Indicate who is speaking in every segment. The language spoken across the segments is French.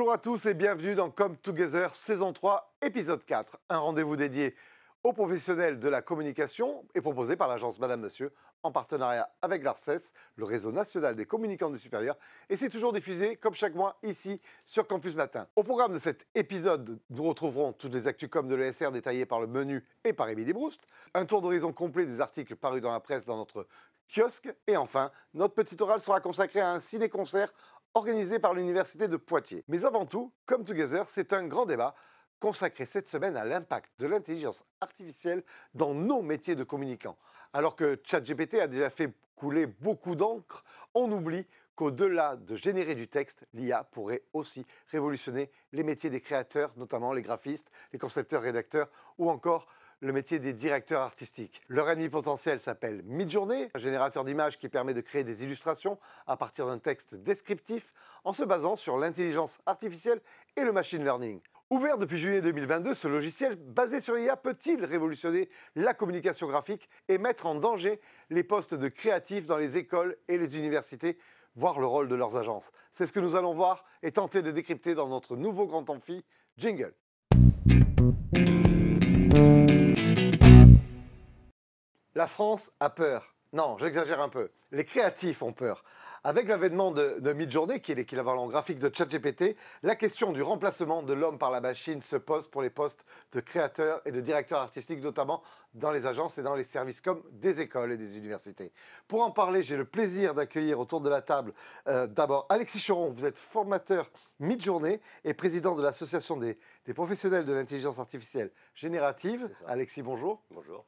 Speaker 1: Bonjour à tous et bienvenue dans Come Together saison 3, épisode 4. Un rendez-vous dédié aux professionnels de la communication et proposé par l'agence Madame Monsieur en partenariat avec l'ARCES, le réseau national des communicants du supérieur. Et c'est toujours diffusé, comme chaque mois, ici sur Campus Matin. Au programme de cet épisode, nous retrouverons toutes les actus com de l'ESR détaillées par le menu et par Émilie Broust, un tour d'horizon complet des articles parus dans la presse dans notre kiosque. Et enfin, notre petit oral sera consacré à un ciné-concert organisé par l'Université de Poitiers. Mais avant tout, Come Together, c'est un grand débat consacré cette semaine à l'impact de l'intelligence artificielle dans nos métiers de communicants. Alors que ChatGPT a déjà fait couler beaucoup d'encre, on oublie qu'au-delà de générer du texte, l'IA pourrait aussi révolutionner les métiers des créateurs, notamment les graphistes, les concepteurs, rédacteurs ou encore le métier des directeurs artistiques. Leur ennemi potentiel s'appelle Midjourney, un générateur d'images qui permet de créer des illustrations à partir d'un texte descriptif en se basant sur l'intelligence artificielle et le machine learning. Ouvert depuis juillet 2022, ce logiciel basé sur l'IA peut-il révolutionner la communication graphique et mettre en danger les postes de créatifs dans les écoles et les universités, voire le rôle de leurs agences? C'est ce que nous allons voir et tenter de décrypter dans notre nouveau grand amphi Jingle. La France a peur. Non, j'exagère un peu. Les créatifs ont peur. Avec l'avènement de Midjourney, qui est l'équivalent graphique de ChatGPT, la question du remplacement de l'homme par la machine se pose pour les postes de créateurs et de directeurs artistiques, notamment dans les agences et dans les services comme des écoles et des universités. Pour en parler, j'ai le plaisir d'accueillir autour de la table d'abord Alexis Choron. Vous êtes formateur Midjourney et président de l'association des professionnels de l'intelligence artificielle générative. Alexis, bonjour.
Speaker 2: Bonjour.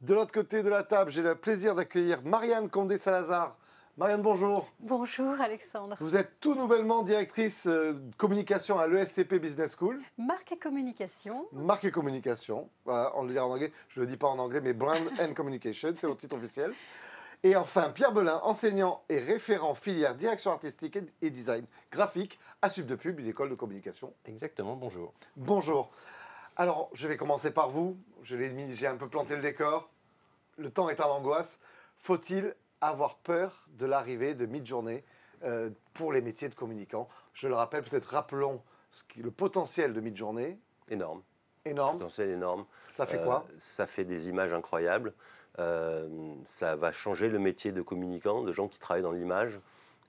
Speaker 1: De l'autre côté de la table, j'ai le plaisir d'accueillir Marianne Condé-Salazar. Marianne, bonjour.
Speaker 3: Bonjour Alexandre.
Speaker 1: Vous êtes tout nouvellement directrice communication à l'ESCP Business School.
Speaker 3: Marque et communication.
Speaker 1: Marque et communication, voilà, on le dit en anglais, je ne le dis pas en anglais, mais Brand and Communication, c'est votre titre officiel. Et enfin, Pierre Belin, enseignant et référent filière direction artistique et design graphique à Sub-de-Pub, une école de communication.
Speaker 2: Exactement, bonjour.
Speaker 1: Bonjour. Alors, je vais commencer par vous. J'ai un peu planté le décor. Le temps est à l'angoisse. Faut-il avoir peur de l'arrivée de Midjourney pour les métiers de communicants? Je le rappelle, peut-être rappelons le potentiel de Midjourney.
Speaker 2: Énorme.
Speaker 1: Énorme.
Speaker 2: Potentiel énorme.
Speaker 1: Ça fait quoi?
Speaker 2: Ça fait des images incroyables. Ça va changer le métier de communicant, de gens qui travaillent dans l'image.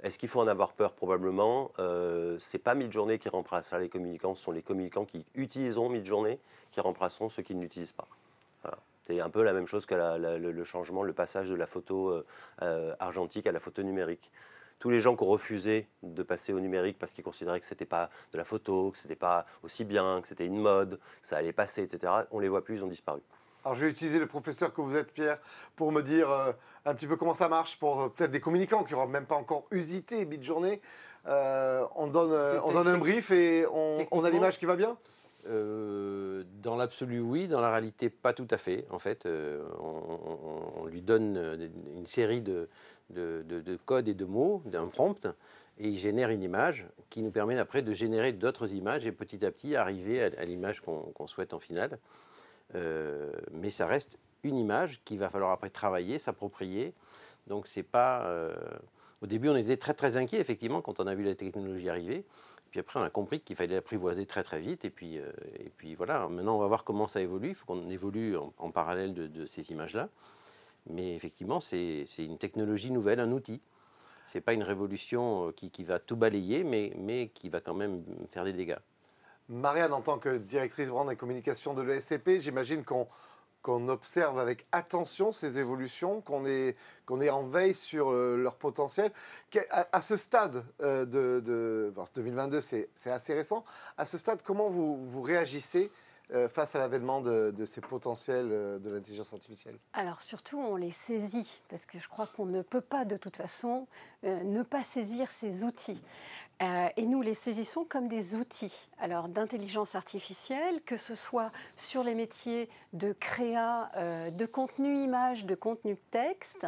Speaker 2: Est-ce qu'il faut en avoir peur? Probablement. C'est pas Midjourney qui remplacera les communicants, ce sont les communicants qui utiliseront Midjourney qui remplaceront ceux qui ne l'utilisent pas. Voilà. C'est un peu la même chose que le changement, le passage de la photo argentique à la photo numérique. Tous les gens qui ont refusé de passer au numérique parce qu'ils considéraient que ce n'était pas de la photo, que ce n'était pas aussi bien, que c'était une mode, que ça allait passer, etc., on ne les voit plus, ils ont disparu.
Speaker 1: Alors je vais utiliser le professeur que vous êtes, Pierre, pour me dire un petit peu comment ça marche pour peut-être des communicants qui n'auront même pas encore usité Midjourney. On donne un brief et on a l'image qui va bien?
Speaker 4: Dans l'absolu, oui. Dans la réalité, pas tout à fait. En fait, on lui donne une série de codes et de mots, d'un prompt, et il génère une image qui nous permet après de générer d'autres images et petit à petit arriver à l'image qu'on souhaite en finale. Mais ça reste une image qu'il va falloir après travailler, s'approprier. Donc c'est pas... Au début, on était très très inquiets, effectivement, quand on a vu la technologie arriver. Puis après, on a compris qu'il fallait l'apprivoiser très très vite. Et puis voilà, maintenant on va voir comment ça évolue. Il faut qu'on évolue en parallèle de ces images-là. Mais effectivement, c'est une technologie nouvelle, un outil. Ce n'est pas une révolution qui va tout balayer, mais qui va quand même faire des dégâts.
Speaker 1: Marianne, en tant que directrice brand et communication de l'ESCP, j'imagine qu'on observe avec attention ces évolutions, qu'on est en veille sur leur potentiel. À ce stade de 2022, c'est assez récent. À ce stade, comment vous réagissez face à l'avènement de ces potentiels de l'intelligence artificielle?
Speaker 3: Alors surtout, on les saisit, parce que je crois qu'on ne peut pas de toute façon ne pas saisir ces outils. Et nous les saisissons comme des outils d'intelligence artificielle, que ce soit sur les métiers de créa, de contenu image, de contenu texte,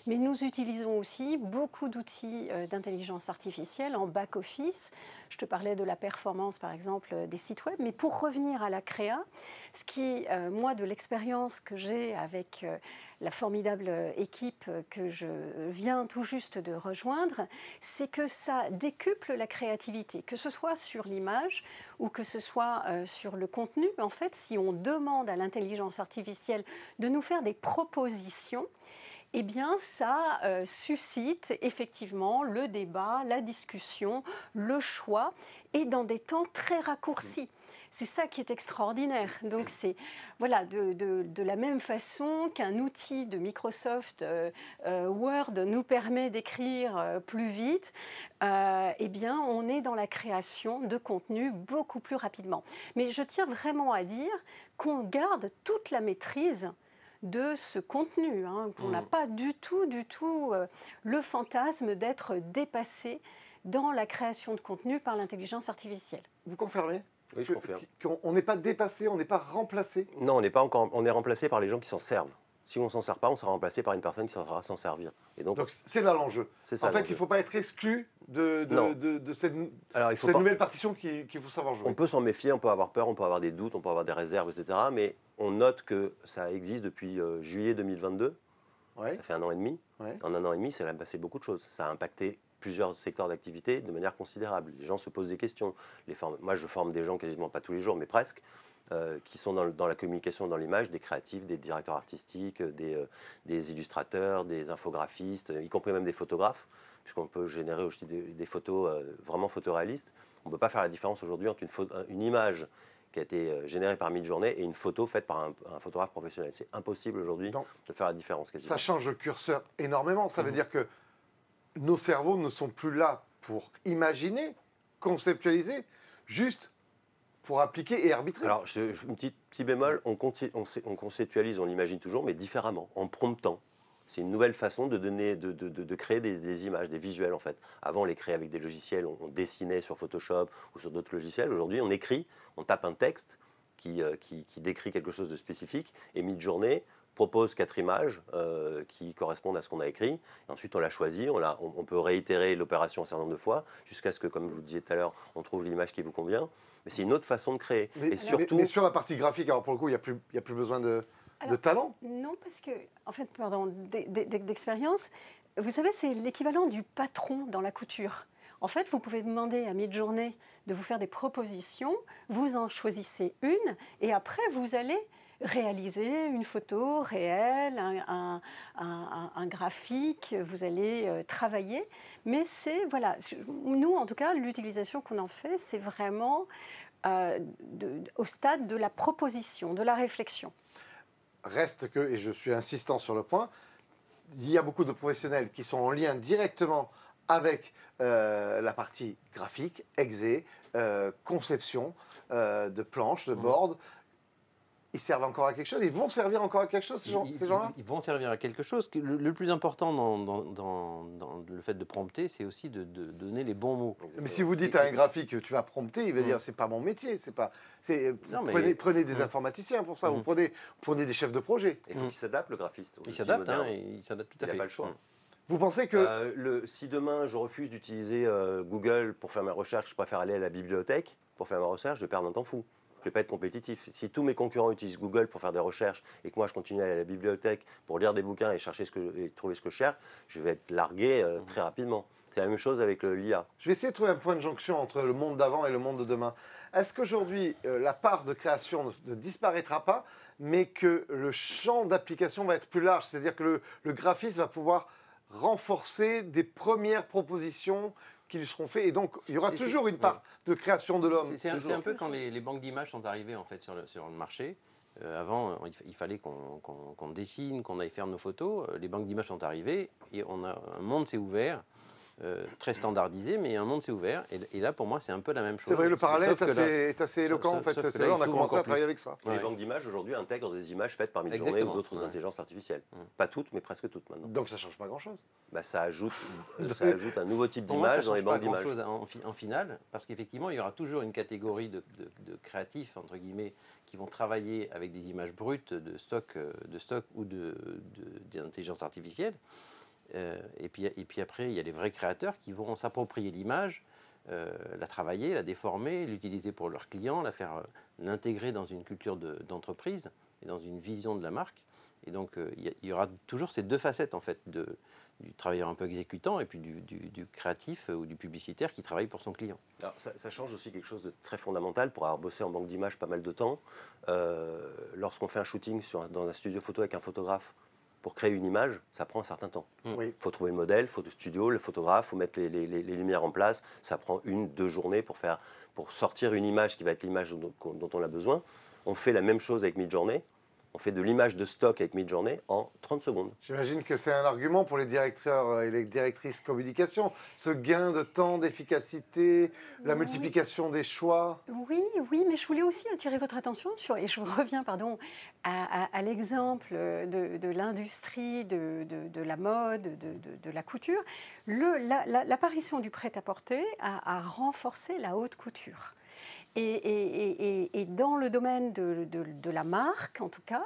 Speaker 3: mais nous utilisons aussi beaucoup d'outils d'intelligence artificielle en back-office. Je te parlais de la performance, par exemple, des sites web, mais pour revenir à la créa, ce qui, moi, de l'expérience que j'ai avec la formidable équipe que je viens tout juste de rejoindre, c'est que ça décuple la créativité, que ce soit sur l'image ou que ce soit sur le contenu. En fait, si on demande à l'intelligence artificielle de nous faire des propositions, eh bien, ça suscite effectivement le débat, la discussion, le choix, et dans des temps très raccourcis. C'est ça qui est extraordinaire. Donc, c'est voilà, de la même façon qu'un outil de Microsoft Word nous permet d'écrire plus vite, eh bien, on est dans la création de contenu beaucoup plus rapidement. Mais je tiens vraiment à dire qu'on garde toute la maîtrise de ce contenu, qu'on n'a pas du tout le fantasme d'être dépassé dans la création de contenu par l'intelligence artificielle.
Speaker 1: Vous confirmez?
Speaker 2: Oui, je confirme.
Speaker 1: On n'est pas dépassé, on n'est pas remplacé?
Speaker 2: Non, on n'est pas encore. On est remplacé par les gens qui s'en servent. Si on ne s'en sert pas, on sera remplacé par une personne qui saura s'en servir. Et donc
Speaker 1: c'est là l'enjeu.
Speaker 2: C'est ça.
Speaker 1: En fait, il ne faut pas être exclu de cette nouvelle partition qu'il faut savoir jouer.
Speaker 2: On peut s'en méfier, on peut avoir peur, on peut avoir des doutes, on peut avoir des réserves, etc. Mais on note que ça existe depuis juillet 2022.
Speaker 1: Ouais.
Speaker 2: Ça fait 1 an et demi.
Speaker 1: Ouais.
Speaker 2: En 1 an et demi, ça a passé beaucoup de choses. Ça a impacté plusieurs secteurs d'activité de manière considérable. Les gens se posent des questions. Moi, je forme des gens quasiment pas tous les jours, mais presque, qui sont dans la communication, dans l'image, des créatifs, des directeurs artistiques, des illustrateurs, des infographistes, y compris même des photographes, puisqu'on peut générer aussi des photos vraiment photoréalistes. On ne peut pas faire la différence aujourd'hui entre une image qui a été générée par Midjourney et une photo faite par un photographe professionnel. C'est impossible aujourd'hui de faire la différence. Quasiment.
Speaker 1: Ça change le curseur énormément. Ça veut dire que nos cerveaux ne sont plus là pour imaginer, conceptualiser, juste pour appliquer et arbitrer.
Speaker 2: Alors, un petit bémol, on conceptualise, on imagine toujours, mais différemment, en promptant. C'est une nouvelle façon de créer des images, des visuels en fait. Avant, on les créait avec des logiciels, on dessinait sur Photoshop ou sur d'autres logiciels. Aujourd'hui, on écrit, on tape un texte qui décrit quelque chose de spécifique, et Midjourney propose 4 images qui correspondent à ce qu'on a écrit. Et ensuite, on l'a choisi, on peut réitérer l'opération un certain nombre de fois, jusqu'à ce que, comme je vous le disiez tout à l'heure, on trouve l'image qui vous convient. Mais c'est une autre façon de créer.
Speaker 1: Mais sur la partie graphique, alors pour le coup, il n'y a plus besoin de talent?
Speaker 3: Non, parce que, en fait, d'expérience, vous savez, c'est l'équivalent du patron dans la couture. En fait, vous pouvez demander à Midjourney de vous faire des propositions, vous en choisissez une, et après, vous allez réaliser une photo réelle, un graphique, vous allez travailler. Mais c'est, voilà, nous, en tout cas, l'utilisation qu'on en fait, c'est vraiment au stade de la proposition, de la réflexion.
Speaker 1: Reste que, et je suis insistant sur le point, il y a beaucoup de professionnels qui sont en lien directement avec la partie graphique, exé, conception de planches, de boards. Ils servent encore à quelque chose? Ils vont servir encore à quelque chose, ces gens-là?
Speaker 4: Ils vont servir à quelque chose. Le plus important dans le fait de prompter, c'est aussi de donner les bons mots.
Speaker 1: Mais si vous dites à un graphique, tu vas prompter, il va dire, c'est pas mon métier. Prenez des informaticiens pour ça, vous prenez des chefs de projet.
Speaker 2: Il faut qu'il s'adapte, le graphiste.
Speaker 4: Il s'adapte, il s'adapte tout à fait.
Speaker 2: Il n'a pas le choix.
Speaker 1: Vous pensez que...
Speaker 2: si demain je refuse d'utiliser Google pour faire ma recherche, je préfère aller à la bibliothèque pour faire ma recherche, je vais perdre un temps fou. Je ne vais pas être compétitif. Si tous mes concurrents utilisent Google pour faire des recherches et que moi je continue à aller à la bibliothèque pour lire des bouquins et trouver ce que je cherche, je vais être largué très rapidement. C'est la même chose avec l'IA.
Speaker 1: Je vais essayer de trouver un point de jonction entre le monde d'avant et le monde de demain. Est-ce qu'aujourd'hui, la part de création ne disparaîtra pas, mais que le champ d'application va être plus large? C'est-à-dire que le graphiste va pouvoir renforcer des premières propositions qui lui seront faites, et donc il y aura toujours une part de création de l'homme.
Speaker 4: C'est un peu quand les banques d'images sont arrivées en fait sur le marché. Avant, il fallait qu'on dessine, qu'on aille faire nos photos. Les banques d'images sont arrivées et un monde s'est ouvert. Très standardisé, mais un monde s'est ouvert. Et là, pour moi, c'est un peu la même chose.
Speaker 1: C'est vrai, le parallèle est assez éloquent, en fait. C'est là, on a commencé à travailler avec ça.
Speaker 2: Ouais. Les banques d'images, aujourd'hui, intègrent des images faites par Midjourney ou d'autres intelligences artificielles. Pas toutes, mais presque toutes, maintenant.
Speaker 1: Donc, ça ne change pas grand-chose.
Speaker 2: Bah, ça ajoute un nouveau type d'image dans les banques d'images.
Speaker 4: Ça ne change pas grand-chose en finale, parce qu'effectivement, il y aura toujours une catégorie de créatifs, entre guillemets, qui vont travailler avec des images brutes de stock ou d'intelligence artificielle. Et puis après, il y a les vrais créateurs qui vont s'approprier l'image, la travailler, la déformer, l'utiliser pour leurs clients, l'intégrer dans une culture d'entreprise et dans une vision de la marque. Et donc, il y aura toujours ces deux facettes, en fait, du travailleur un peu exécutant et puis du créatif ou du publicitaire qui travaille pour son client.
Speaker 2: Alors, ça change aussi quelque chose de très fondamental pour avoir bossé en banque d'images pas mal de temps. Lorsqu'on fait un shooting dans un studio photo avec un photographe, pour créer une image, ça prend un certain temps.
Speaker 1: Oui.
Speaker 2: Il faut trouver le modèle, il faut le studio, le photographe, il faut mettre les lumières en place. Ça prend 1-2 journées pour sortir une image qui va être l'image dont on a besoin. On fait la même chose avec Midjourney. On fait de l'image de stock avec Midjourney en 30 secondes.
Speaker 1: J'imagine que c'est un argument pour les directeurs et les directrices communication, ce gain de temps, d'efficacité, la multiplication des choix.
Speaker 3: Oui, mais je voulais aussi attirer votre attention sur, et je reviens à l'exemple de l'industrie, de la mode, de la couture. L'apparition du prêt-à-porter a renforcé la haute couture. Et dans le domaine de la marque, en tout cas,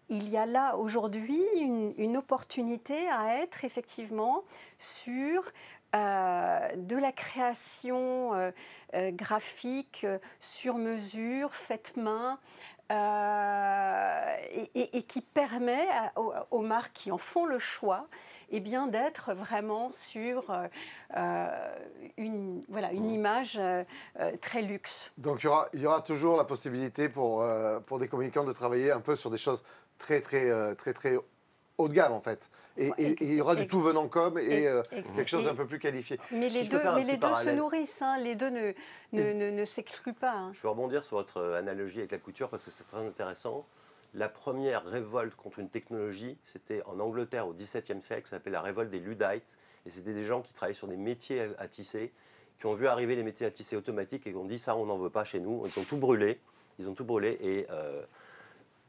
Speaker 3: il y a là aujourd'hui une opportunité à être effectivement sur de la création graphique sur mesure, faite main, et qui permet aux marques qui en font le choix d'être vraiment sur une image très luxe.
Speaker 1: Donc il y aura toujours la possibilité pour des communicants de travailler un peu sur des choses très haut de gamme en fait. Et il y aura du tout venant com et quelque chose d'un peu plus qualifié.
Speaker 3: Mais les deux se nourrissent, hein, les deux ne s'excluent pas. Hein.
Speaker 2: Je veux rebondir sur votre analogie avec la couture parce que c'est très intéressant. La première révolte contre une technologie, c'était en Angleterre au XVIIe siècle, ça s'appelait la révolte des Luddites. Et c'était des gens qui travaillaient sur des métiers à tisser, qui ont vu arriver les métiers à tisser automatiques et qui ont dit ça, on n'en veut pas chez nous. Ils ont tout brûlé. Et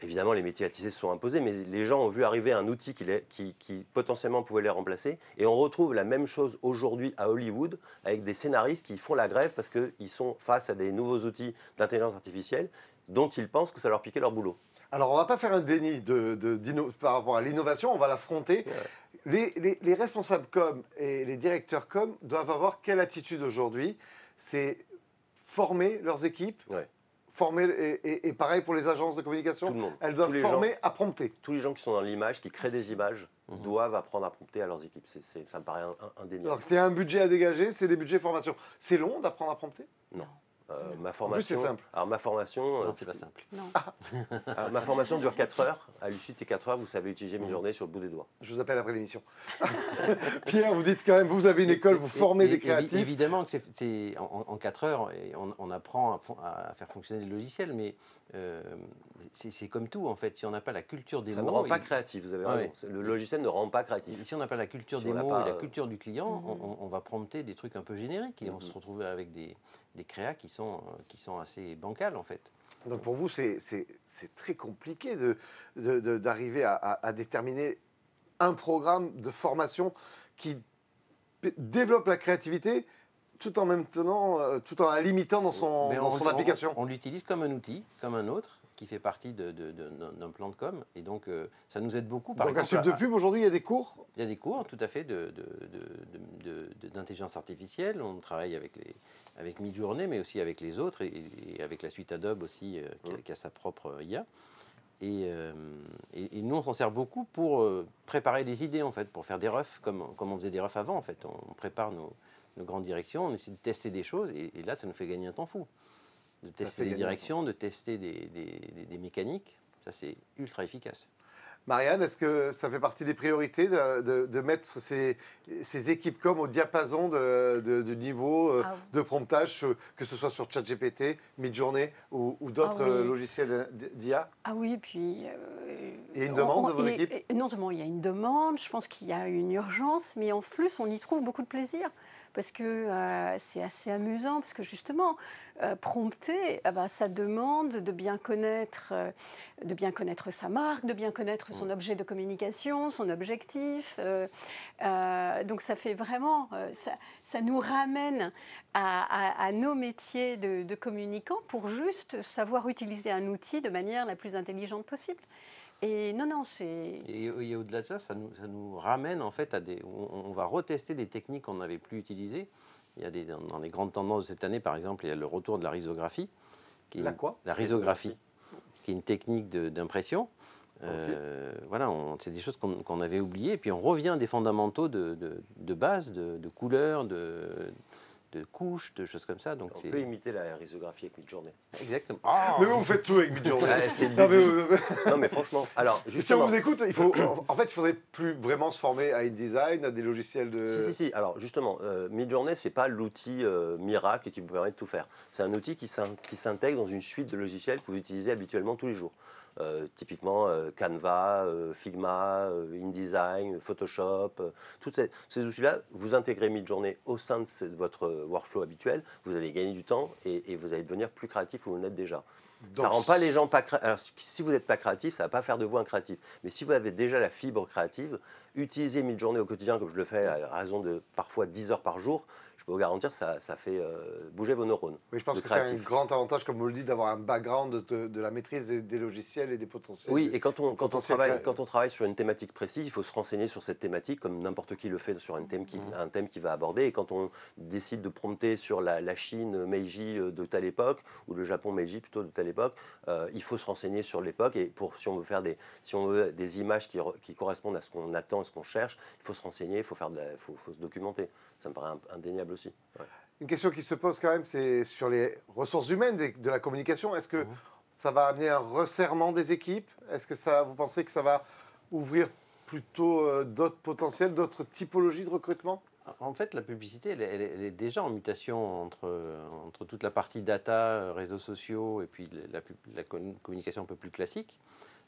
Speaker 2: évidemment, les métiers à tisser se sont imposés, mais les gens ont vu arriver un outil qui potentiellement pouvait les remplacer. Et on retrouve la même chose aujourd'hui à Hollywood, avec des scénaristes qui font la grève parce qu'ils sont face à des nouveaux outils d'intelligence artificielle dont ils pensent que ça leur piquait leur boulot.
Speaker 1: Alors, on ne va pas faire un déni par rapport à l'innovation, on va l'affronter. Ouais. Les responsables com et les directeurs com doivent avoir quelle attitude aujourd'hui? C'est former leurs équipes,
Speaker 2: ouais.
Speaker 1: Et pareil pour les agences de communication,
Speaker 2: tout le monde.
Speaker 1: Elles doivent former à prompter.
Speaker 2: Tous les gens qui sont dans l'image, qui créent des images, doivent apprendre à prompter à leurs équipes. Ça me paraît indéniable.
Speaker 1: Alors, c'est un budget à dégager, c'est des budgets formation. C'est long d'apprendre à prompter?
Speaker 2: Non. Ma formation,
Speaker 1: en plus, c'est simple.
Speaker 2: Alors ma formation,
Speaker 4: non, c'est pas simple.
Speaker 3: Non.
Speaker 2: Alors, ma formation dure 4 heures. À l'issue de ces 4 heures, vous savez utiliser Midjourney sur le bout des doigts.
Speaker 1: Je vous appelle après l'émission. Pierre, vous dites quand même, vous avez une école, vous formez des créatifs.
Speaker 4: Évidemment que c'est en 4 heures, et on apprend à faire fonctionner le logiciel, mais c'est comme tout en fait. Si on n'a pas la culture des mots,
Speaker 2: ça ne rend pas créatif. Vous avez raison. Le logiciel ne rend pas créatif.
Speaker 4: Et si on n'a pas la culture des mots et la culture du client, on va prompter des trucs un peu génériques et on se retrouve avec des créas qui sont assez bancales en fait.
Speaker 1: Donc pour vous, c'est très compliqué d'arriver à déterminer un programme de formation qui développe la créativité tout en la limitant dans son application.
Speaker 4: On l'utilise comme un outil, comme un autre, qui fait partie d'un plan de com. Et donc, ça nous aide beaucoup.
Speaker 1: Donc, à Sub de Pub, aujourd'hui, il y a des cours?
Speaker 4: Il y a des cours, tout à fait, d'intelligence artificielle. On travaille avec Midjourney, mais aussi avec les autres, et avec la suite Adobe aussi, qui a sa propre IA. Et nous, on s'en sert beaucoup pour préparer des idées, en fait, pour faire des refs, comme on faisait des refs avant, en fait. On prépare nos grandes directions, on essaie de tester des choses, et là, ça nous fait gagner un temps fou. De tester des directions, de tester des mécaniques, ça c'est ultra efficace.
Speaker 1: Marianne, est-ce que ça fait partie des priorités de mettre ces équipes com au diapason du niveau de promptage, que ce soit sur ChatGPT, Midjourney ou d'autres logiciels d'IA?
Speaker 3: Ah oui, puis...
Speaker 1: il y a une demande de vos équipes?
Speaker 3: Non seulement il y a une demande, je pense qu'il y a une urgence, mais en plus on y trouve beaucoup de plaisir. Parce que c'est assez amusant, parce que justement, prompter, ça demande de bien connaître sa marque, de bien connaître son objet de communication, son objectif. Donc ça fait vraiment, ça nous ramène à nos métiers de communicants pour juste savoir utiliser un outil de manière la plus intelligente possible. Et non, c'est...
Speaker 4: Et au-delà de ça, ça nous ramène en fait à on va retester des techniques qu'on n'avait plus utilisées. Il y a dans les grandes tendances de cette année, par exemple, il y a le retour de la risographie.
Speaker 1: La quoi?
Speaker 4: La risographie. qui est une technique d'impression. Voilà, c'est des choses qu'on avait oubliées. Et puis on revient à des fondamentaux de base, de couleurs, de couches, de choses comme ça. Donc
Speaker 2: on peut imiter la risographie avec Midjourney.
Speaker 4: Exactement.
Speaker 1: Mais vous faites tout avec Midjourney.
Speaker 2: Non, mais franchement, alors
Speaker 1: Si
Speaker 2: justement.
Speaker 1: on vous écoute, en fait, il faudrait plus vraiment se former à InDesign, à des logiciels de.
Speaker 2: Si. Alors justement, Midjourney, c'est pas l'outil miracle qui vous permet de tout faire. C'est un outil qui s'intègre dans une suite de logiciels que vous utilisez habituellement tous les jours. Typiquement Canva, Figma, InDesign, Photoshop, tous ces outils-là, vous intégrez Midjourney au sein de votre workflow habituel, vous allez gagner du temps et vous allez devenir plus créatif où vous l'êtes déjà. Ça rend pas les gens pas créatifs. Alors si vous n'êtes pas créatif, ça ne va pas faire de vous un créatif. Mais si vous avez déjà la fibre créative, utilisez Midjourney au quotidien comme je le fais à raison de parfois 10 heures par jour. Je peux vous garantir, ça fait bouger vos neurones.
Speaker 1: Oui, je pense que c'est un grand avantage, comme vous le dites, d'avoir un background de la maîtrise des logiciels et des potentiels.
Speaker 2: Oui, et quand on travaille sur une thématique précise, il faut se renseigner sur cette thématique, comme n'importe qui le fait sur un thème qui va aborder. Et quand on décide de prompter sur la Chine Meiji de telle époque, ou le Japon Meiji plutôt de telle époque, il faut se renseigner sur l'époque. Et si on veut des images qui correspondent à ce qu'on attend, à ce qu'on cherche, il faut se renseigner, il faut se documenter. Ça me paraît indéniable aussi. Ouais.
Speaker 1: Une question qui se pose quand même, c'est sur les ressources humaines de la communication. Est-ce que ça va amener un resserrement des équipes? Est-ce que vous pensez que ça va ouvrir plutôt d'autres potentiels, d'autres typologies de recrutement?
Speaker 4: En fait, la publicité, elle est déjà en mutation entre toute la partie data, réseaux sociaux et puis la communication un peu plus classique.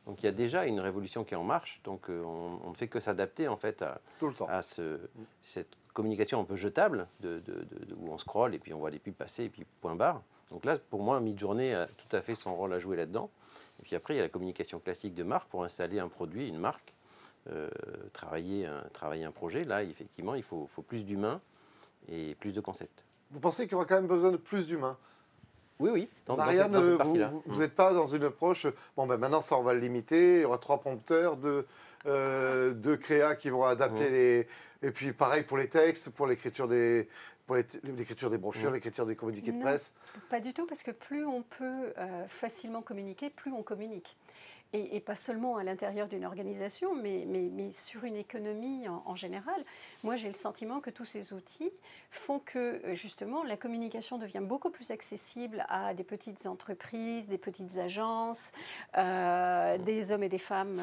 Speaker 4: Donc il y a déjà une révolution qui est en marche. Donc on ne fait que s'adapter en fait à cette communication un peu jetable où on scrolle et puis on voit les pubs passer et puis point barre. Donc là, pour moi, Midjourney a tout à fait son rôle à jouer là-dedans. Et puis après, il y a la communication classique de marque pour installer un produit, une marque, travailler un projet. Là, effectivement, il faut plus d'humains et plus de concepts.
Speaker 1: Vous pensez qu'il y aura quand même besoin de plus d'humains?
Speaker 4: Oui.
Speaker 1: Marianne,
Speaker 4: dans cette partie-là.
Speaker 1: Vous n'êtes pas dans une approche, maintenant ça on va le limiter, il y aura 3 prompteurs, deux créas qui vont adapter les... Et puis pareil pour les textes, pour l'écriture des brochures, l'écriture des communiqués de presse.
Speaker 3: Pas du tout, parce que plus on peut facilement communiquer, plus on communique. Et pas seulement à l'intérieur d'une organisation, mais sur une économie en général. Moi, j'ai le sentiment que tous ces outils font que, justement, la communication devient beaucoup plus accessible à des petites entreprises, des petites agences, des hommes et des femmes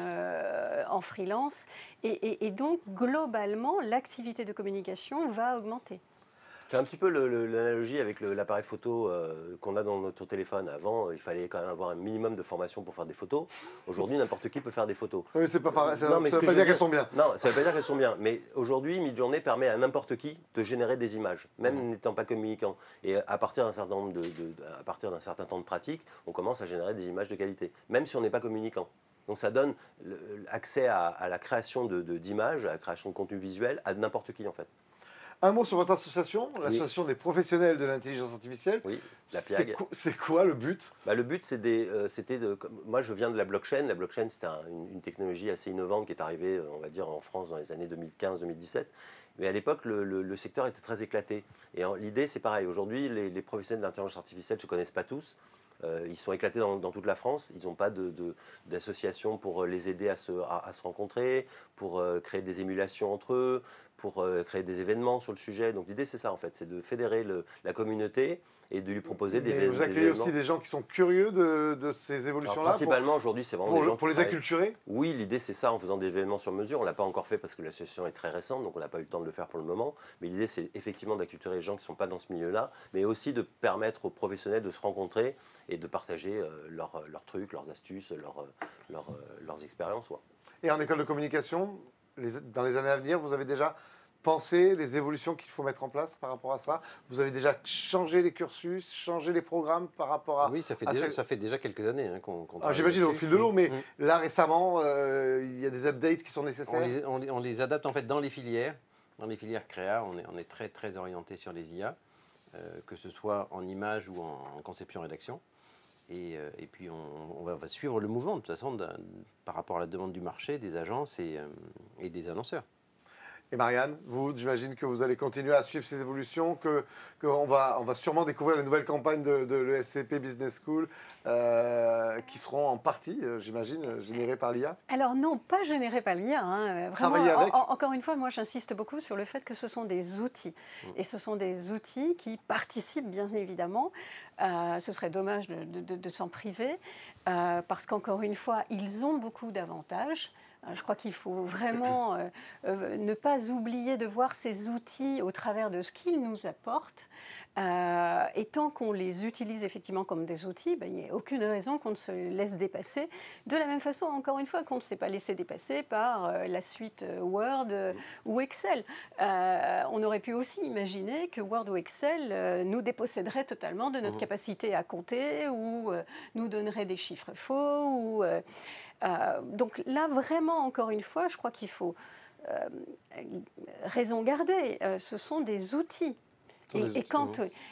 Speaker 3: en freelance. Et donc, globalement, l'activité de communication va augmenter.
Speaker 2: C'est un petit peu l'analogie avec l'appareil photo qu'on a dans notre téléphone. Avant, il fallait quand même avoir un minimum de formation pour faire des photos. Aujourd'hui, n'importe qui peut faire des photos.
Speaker 1: Oui, c'est pas pareil. Ça ne veut pas dire qu'elles sont bien.
Speaker 2: Non, ça ne veut pas dire qu'elles sont bien. Mais aujourd'hui, Midjourney permet à n'importe qui de générer des images, même n'étant pas communicant. Et à partir d'un certain temps de pratique, on commence à générer des images de qualité, même si on n'est pas communicant. Donc ça donne accès à la création d'images, à la création de contenu visuel à n'importe qui en fait.
Speaker 1: Un mot sur votre association, l'association des professionnels de l'intelligence artificielle.
Speaker 2: Oui, la PIAG.
Speaker 1: C'est quoi le but?
Speaker 2: Le but, moi, je viens de la blockchain. La blockchain, c'était une technologie assez innovante qui est arrivée, on va dire, en France dans les années 2015-2017. Mais à l'époque, le secteur était très éclaté. Et l'idée, c'est pareil. Aujourd'hui, les professionnels de l'intelligence artificielle ne se connaissent pas tous. Ils sont éclatés dans toute la France. Ils n'ont pas d'association pour les aider à se rencontrer, pour créer des émulations entre eux, pour créer des événements sur le sujet. Donc l'idée, c'est ça en fait, c'est de fédérer la communauté et de lui proposer des événements.
Speaker 1: Vous accueillez aussi des gens qui sont curieux de ces évolutions-là?
Speaker 2: Principalement aujourd'hui, c'est vraiment des gens
Speaker 1: pour les acculturer?
Speaker 2: Oui, l'idée c'est ça, en faisant des événements sur mesure. On ne l'a pas encore fait parce que l'association est très récente, donc on n'a pas eu le temps de le faire pour le moment. Mais l'idée, c'est effectivement d'acculturer les gens qui ne sont pas dans ce milieu-là, mais aussi de permettre aux professionnels de se rencontrer et de partager leurs trucs, leurs astuces, leurs expériences. Ouais.
Speaker 1: Et en école de communication, dans les années à venir, vous avez déjà pensé les évolutions qu'il faut mettre en place par rapport à ça? Vous avez déjà changé les cursus, changé les programmes par rapport à...
Speaker 4: Oui, ça fait déjà quelques années qu'on
Speaker 1: j'imagine au fil de l'eau, mais là récemment, il y a des updates qui sont nécessaires.
Speaker 4: On les adapte en fait dans les filières. Dans les filières créa, on est très, très orienté sur les IA, que ce soit en images ou en conception-rédaction. Et puis on va suivre le mouvement, de toute façon, par rapport à la demande du marché, des agences et des annonceurs.
Speaker 1: Et Marianne, vous, j'imagine que vous allez continuer à suivre ces évolutions, qu'on va sûrement découvrir les nouvelles campagnes de l'ESCP Business School qui seront en partie, j'imagine, générés par l'IA?
Speaker 3: Alors non, pas générés par l'IA. Vraiment,
Speaker 1: Travailler avec.
Speaker 3: encore une fois, moi j'insiste beaucoup sur le fait que ce sont des outils. Et ce sont des outils qui participent bien évidemment. Ce serait dommage de s'en priver, parce qu'encore une fois, ils ont beaucoup d'avantages. Je crois qu'il faut vraiment ne pas oublier de voir ces outils au travers de ce qu'ils nous apportent. Et tant qu'on les utilise effectivement comme des outils, il n'y a aucune raison qu'on ne se laisse dépasser. De la même façon, encore une fois, qu'on ne s'est pas laissé dépasser par la suite Word ou Excel. On aurait pu aussi imaginer que Word ou Excel nous déposséderait totalement de notre capacité à compter ou nous donnerait des chiffres faux. Donc là, vraiment, encore une fois, je crois qu'il faut raison garder. Ce sont des outils.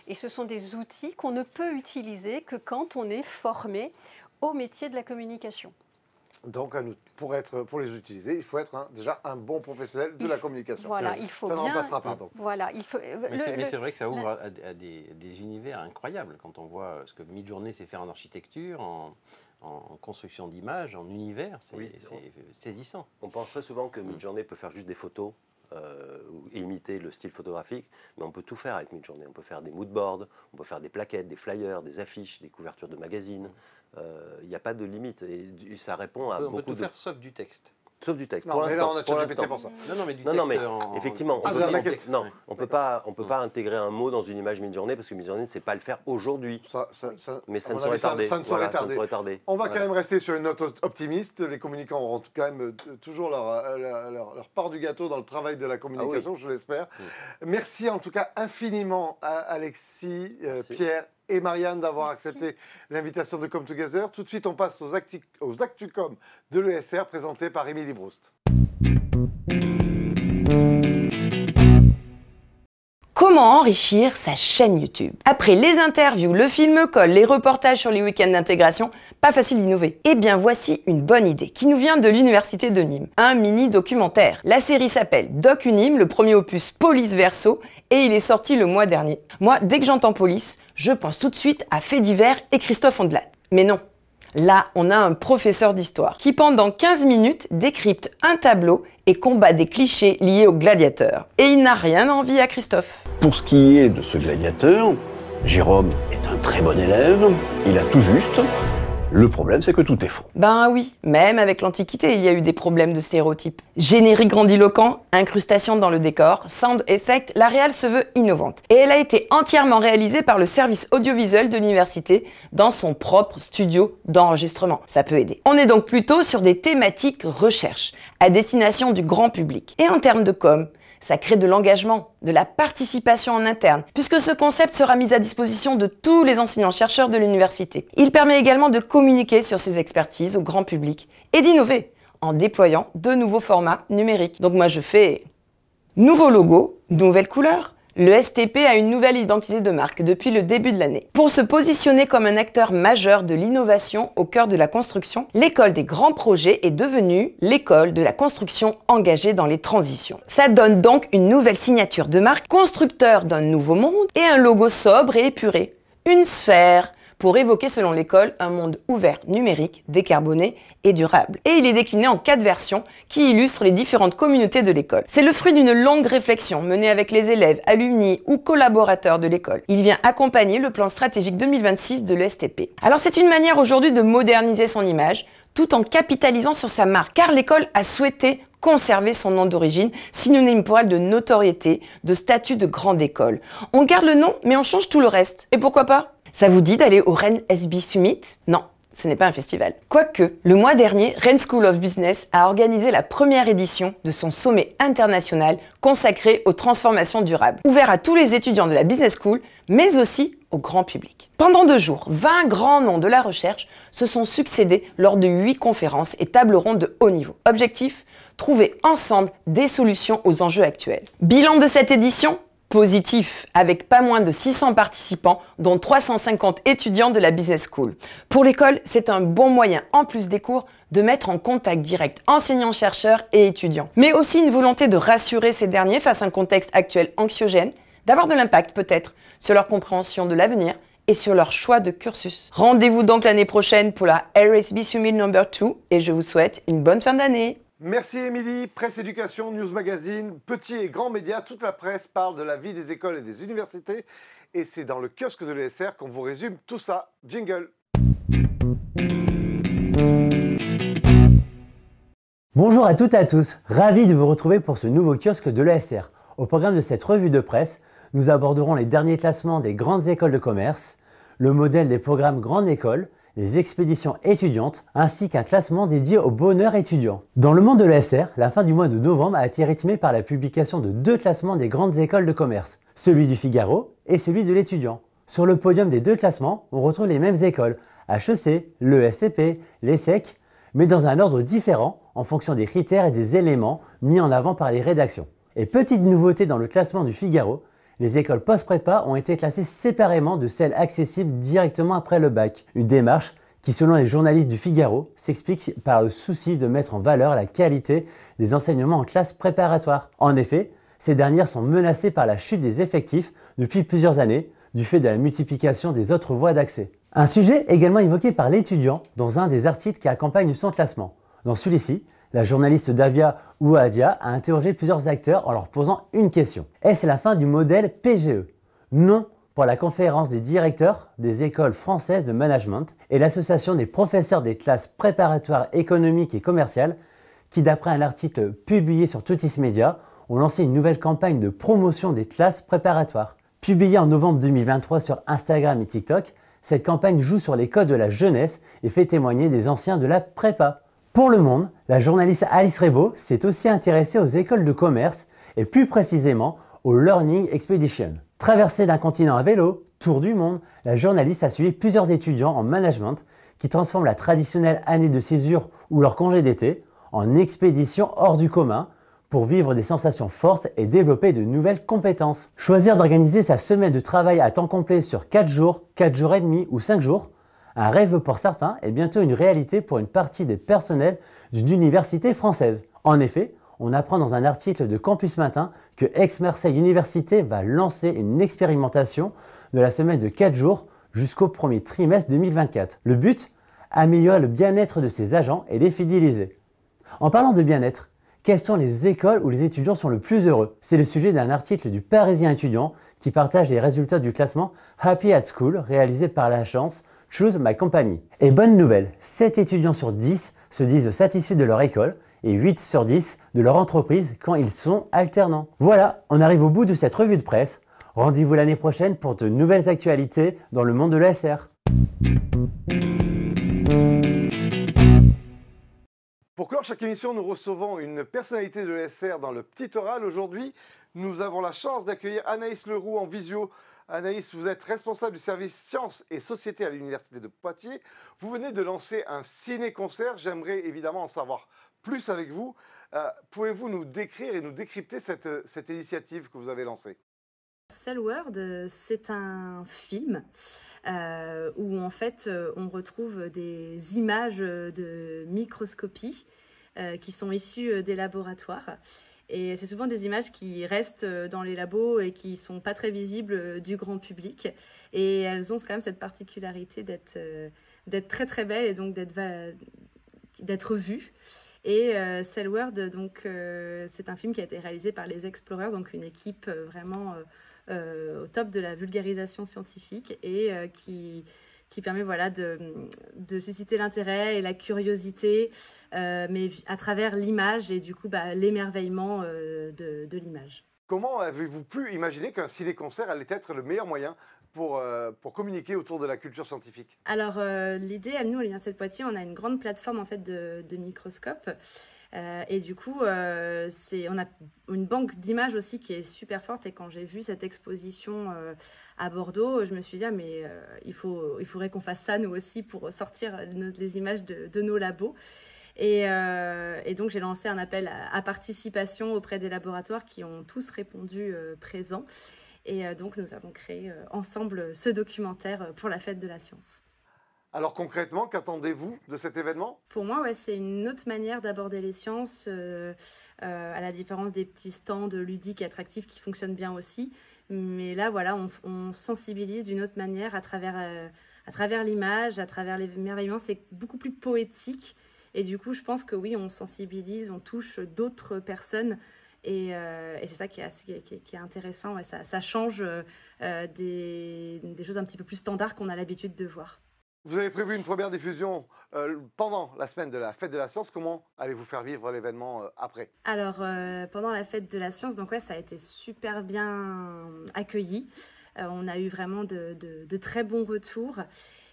Speaker 3: Et ce sont des outils qu'on ne peut utiliser que quand on est formé au métier de la communication.
Speaker 1: Donc, pour les utiliser, il faut être déjà un bon professionnel de la communication.
Speaker 3: Voilà, il faut
Speaker 1: ça
Speaker 3: bien.
Speaker 1: Ça ne remplacera pas. Donc.
Speaker 3: Voilà, il faut.
Speaker 4: Mais c'est vrai que ça ouvre à des univers incroyables quand on voit ce que Midjourney sait faire en architecture, en construction d'images, en univers, c'est saisissant.
Speaker 2: On penserait souvent que Midjourney peut faire juste des photos. Et imiter le style photographique, mais on peut tout faire avec Midjourney. On peut faire des moodboards, on peut faire des plaquettes, des flyers, des affiches, des couvertures de magazines. Il n'y a pas de limite et ça répond à beaucoup de...
Speaker 4: On peut tout faire sauf du texte.
Speaker 2: Sauf du texte.
Speaker 1: Non,
Speaker 2: pour
Speaker 1: mais
Speaker 2: l'instant.
Speaker 1: là, on a ChatGPT pour ça.
Speaker 4: Non, mais du texte
Speaker 2: effectivement, on peut pas intégrer un mot dans une image Midjourney parce que Midjourney ne sait pas le faire aujourd'hui. Mais ça ne saurait tarder.
Speaker 1: On va quand même rester sur une note optimiste. Les communicants auront quand même toujours leur part du gâteau dans le travail de la communication, je l'espère. Merci en tout cas infiniment à Alexis, Pierre et Marianne d'avoir accepté l'invitation de Come Together. Tout de suite, on passe aux Actucom de l'ESR présentés par Émilie Broust.
Speaker 5: Comment enrichir sa chaîne YouTube? Après les interviews, le film call, les reportages sur les week-ends d'intégration, pas facile d'innover. Eh bien voici une bonne idée qui nous vient de l'université de Nîmes. Un mini-documentaire. La série s'appelle Doc Nîmes, le premier opus Police Verso, et il est sorti le mois dernier. Moi, dès que j'entends police, je pense tout de suite à Faits divers et Christophe Ondelat. Mais non. Là, on a un professeur d'histoire qui, pendant 15 minutes, décrypte un tableau et combat des clichés liés aux gladiateurs. Et il n'a rien envie à Christophe.
Speaker 6: Pour ce qui est de ce gladiateur, Jérôme est un très bon élève, il a tout juste. Le problème, c'est que tout est faux.
Speaker 5: Ben oui, même avec l'Antiquité, il y a eu des problèmes de stéréotypes. Générique grandiloquent, incrustation dans le décor, sound effect, la réal se veut innovante. Et elle a été entièrement réalisée par le service audiovisuel de l'université dans son propre studio d'enregistrement. Ça peut aider. On est donc plutôt sur des thématiques recherche, à destination du grand public. Et en termes de com', ça crée de l'engagement, de la participation en interne, puisque ce concept sera mis à disposition de tous les enseignants-chercheurs de l'université. Il permet également de communiquer sur ses expertises au grand public et d'innover en déployant de nouveaux formats numériques. Donc moi je fais nouveau logo, nouvelle couleur. Le STP a une nouvelle identité de marque depuis le début de l'année. Pour se positionner comme un acteur majeur de l'innovation au cœur de la construction, l'école des grands projets est devenue l'école de la construction engagée dans les transitions. Ça donne donc une nouvelle signature de marque, constructeur d'un nouveau monde et un logo sobre et épuré. Une sphère, pour évoquer selon l'école un monde ouvert, numérique, décarboné et durable. Et il est décliné en 4 versions qui illustrent les différentes communautés de l'école. C'est le fruit d'une longue réflexion menée avec les élèves, alumni ou collaborateurs de l'école. Il vient accompagner le plan stratégique 2026 de l'ESTP. Alors c'est une manière aujourd'hui de moderniser son image, tout en capitalisant sur sa marque, car l'école a souhaité conserver son nom d'origine, synonyme pour elle de notoriété, de statut de grande école. On garde le nom, mais on change tout le reste. Et pourquoi pas ? Ça vous dit d'aller au Rennes SB Summit? Non, ce n'est pas un festival. Quoique, le mois dernier, Rennes School of Business a organisé la première édition de son sommet international consacré aux transformations durables, ouvert à tous les étudiants de la Business School, mais aussi au grand public. Pendant 2 jours, 20 grands noms de la recherche se sont succédés lors de 8 conférences et tables rondes de haut niveau. Objectif, trouver ensemble des solutions aux enjeux actuels. Bilan de cette édition? Positif, avec pas moins de 600 participants, dont 350 étudiants de la Business School. Pour l'école, c'est un bon moyen, en plus des cours, de mettre en contact direct enseignants-chercheurs et étudiants. Mais aussi une volonté de rassurer ces derniers face à un contexte actuel anxiogène, d'avoir de l'impact peut-être sur leur compréhension de l'avenir et sur leur choix de cursus. Rendez-vous donc l'année prochaine pour la RSB Summit No. 2 et je vous souhaite une bonne fin d'année.
Speaker 1: Merci Émilie. Presse Éducation, News Magazine, petits et grands médias, toute la presse parle de la vie des écoles et des universités. Et c'est dans le kiosque de l'ESR qu'on vous résume tout ça. Jingle.
Speaker 7: Bonjour à toutes et à tous, ravi de vous retrouver pour ce nouveau kiosque de l'ESR. Au programme de cette revue de presse, nous aborderons les derniers classements des grandes écoles de commerce, le modèle des programmes Grande École, les expéditions étudiantes, ainsi qu'un classement dédié au bonheur étudiant. Dans le monde de l'ESR, la fin du mois de novembre a été rythmée par la publication de 2 classements des grandes écoles de commerce, celui du Figaro et celui de l'étudiant. Sur le podium des 2 classements, on retrouve les mêmes écoles, HEC, l'ESCP, l'ESSEC, mais dans un ordre différent en fonction des critères et des éléments mis en avant par les rédactions. Et petite nouveauté dans le classement du Figaro, les écoles post-prépa ont été classées séparément de celles accessibles directement après le bac. Une démarche qui, selon les journalistes du Figaro, s'explique par le souci de mettre en valeur la qualité des enseignements en classe préparatoire. En effet, ces dernières sont menacées par la chute des effectifs depuis plusieurs années, du fait de la multiplication des autres voies d'accès. Un sujet également évoqué par l'étudiant dans un des articles qui accompagnent son classement. Dans celui-ci, la journaliste Davia Ouadia a interrogé plusieurs acteurs en leur posant une question. Est-ce la fin du modèle PGE? Non pour la conférence des directeurs des écoles françaises de management et l'association des professeurs des classes préparatoires économiques et commerciales qui, d'après un article publié sur Totis Media, ont lancé une nouvelle campagne de promotion des classes préparatoires. Publiée en novembre 2023 sur Instagram et TikTok, cette campagne joue sur les codes de la jeunesse et fait témoigner des anciens de la prépa. Pour Le Monde, la journaliste Alice Rebaud s'est aussi intéressée aux écoles de commerce et plus précisément au Learning Expedition. Traversée d'un continent à vélo, tour du monde, la journaliste a suivi plusieurs étudiants en management qui transforment la traditionnelle année de césure ou leur congé d'été en expédition hors du commun pour vivre des sensations fortes et développer de nouvelles compétences. Choisir d'organiser sa semaine de travail à temps complet sur 4 jours et demi ou 5 jours, un rêve pour certains est bientôt une réalité pour une partie des personnels d'une université française. En effet, on apprend dans un article de Campus Matin que Aix-Marseille Université va lancer une expérimentation de la semaine de 4 jours jusqu'au premier trimestre 2024. Le but, améliorer le bien-être de ses agents et les fidéliser. En parlant de bien-être, quelles sont les écoles où les étudiants sont le plus heureux? C'est le sujet d'un article du Parisien étudiant qui partage les résultats du classement Happy at School réalisé par l'agence Choose My Company. Et bonne nouvelle, 7 étudiants sur 10 se disent satisfaits de leur école et 8 sur 10 de leur entreprise quand ils sont alternants. Voilà, on arrive au bout de cette revue de presse. Rendez-vous l'année prochaine pour de nouvelles actualités dans le monde de l'ESR.
Speaker 1: Pour clore chaque émission, nous recevons une personnalité de l'ESR dans le petit oral. Aujourd'hui, nous avons la chance d'accueillir Anaïs Leroux en visio. Anaïs, vous êtes responsable du service Sciences et Société à l'Université de Poitiers. Vous venez de lancer un ciné-concert. J'aimerais évidemment en savoir plus avec vous. Pouvez-vous nous décrire et nous décrypter cette initiative que vous avez lancée?
Speaker 8: Cell World, c'est un film où en fait on retrouve des images de microscopie qui sont issues des laboratoires. Et c'est souvent des images qui restent dans les labos et qui ne sont pas très visibles du grand public. Et elles ont quand même cette particularité d'être très très belles et donc d'être vues. Et Cell World, donc, c'est un film qui a été réalisé par les Explorers, donc une équipe vraiment au top de la vulgarisation scientifique et qui permet voilà, de susciter l'intérêt et la curiosité, mais à travers l'image et du coup l'émerveillement de l'image.
Speaker 1: Comment avez-vous pu imaginer qu'un ciné-concert allait être le meilleur moyen pour communiquer autour de la culture scientifique?
Speaker 8: Alors l'idée, nous à l'Université de Poitiers, on a une grande plateforme en fait, de microscopes. Et du coup, on a une banque d'images aussi qui est super forte. Et quand j'ai vu cette exposition à Bordeaux, je me suis dit, mais il faudrait qu'on fasse ça nous aussi pour sortir les images de nos labos. Et donc, j'ai lancé un appel à participation auprès des laboratoires qui ont tous répondu présents. Et donc, nous avons créé ensemble ce documentaire pour la fête de la science.
Speaker 1: Alors concrètement, qu'attendez-vous de cet événement?
Speaker 8: Pour moi, c'est une autre manière d'aborder les sciences, à la différence des petits stands ludiques et attractifs qui fonctionnent bien aussi. Mais là, voilà, on sensibilise d'une autre manière à travers l'image, à travers l'émerveillement. C'est beaucoup plus poétique. Et du coup, je pense que oui, on sensibilise, on touche d'autres personnes. Et c'est ça qui est intéressant. Ouais, ça change des choses un petit peu plus standards qu'on a l'habitude de voir.
Speaker 1: Vous avez prévu une première diffusion pendant la semaine de la Fête de la Science. Comment allez-vous faire vivre l'événement après?
Speaker 8: Alors, pendant la Fête de la Science, donc ouais, ça a été super bien accueilli. On a eu vraiment de très bons retours.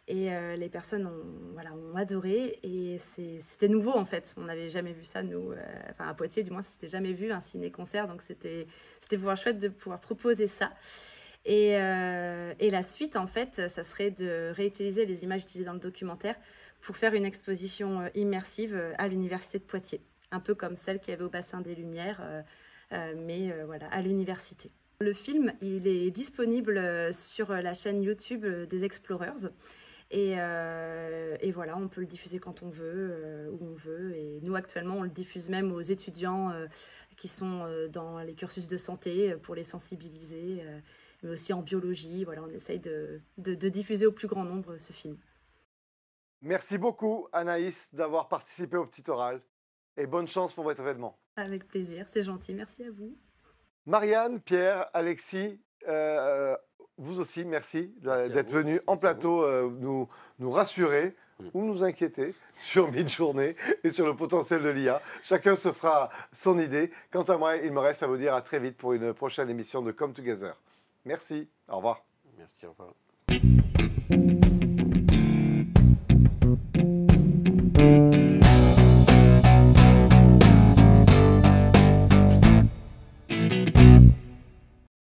Speaker 8: Et les personnes ont adoré. Et c'était nouveau, en fait. On n'avait jamais vu ça, nous. Enfin, à Poitiers, du moins, c'était jamais vu, un ciné-concert. Donc, c'était pouvoir chouette de pouvoir proposer ça. Et la suite, en fait, ça serait de réutiliser les images utilisées dans le documentaire pour faire une exposition immersive à l'Université de Poitiers. Un peu comme celle qu'il y avait au Bassin des Lumières, mais voilà, à l'université. Le film, il est disponible sur la chaîne YouTube des Explorers. Et voilà, on peut le diffuser quand on veut, où on veut. Et nous, actuellement, on le diffuse même aux étudiants qui sont dans les cursus de santé pour les sensibiliser, mais aussi en biologie. Voilà, on essaye de diffuser au plus grand nombre ce film.
Speaker 1: Merci beaucoup, Anaïs, d'avoir participé au Petit Oral. Et bonne chance pour votre événement.
Speaker 8: Avec plaisir, c'est gentil. Merci à vous.
Speaker 1: Marianne, Pierre, Alexis, vous aussi, merci d'être venus en plateau nous rassurer ou nous inquiéter sur Midjourney et sur le potentiel de l'IA. Chacun se fera son idée. Quant à moi, il me reste à vous dire à très vite pour une prochaine émission de Come Together. Merci, au revoir.
Speaker 4: Merci, au revoir.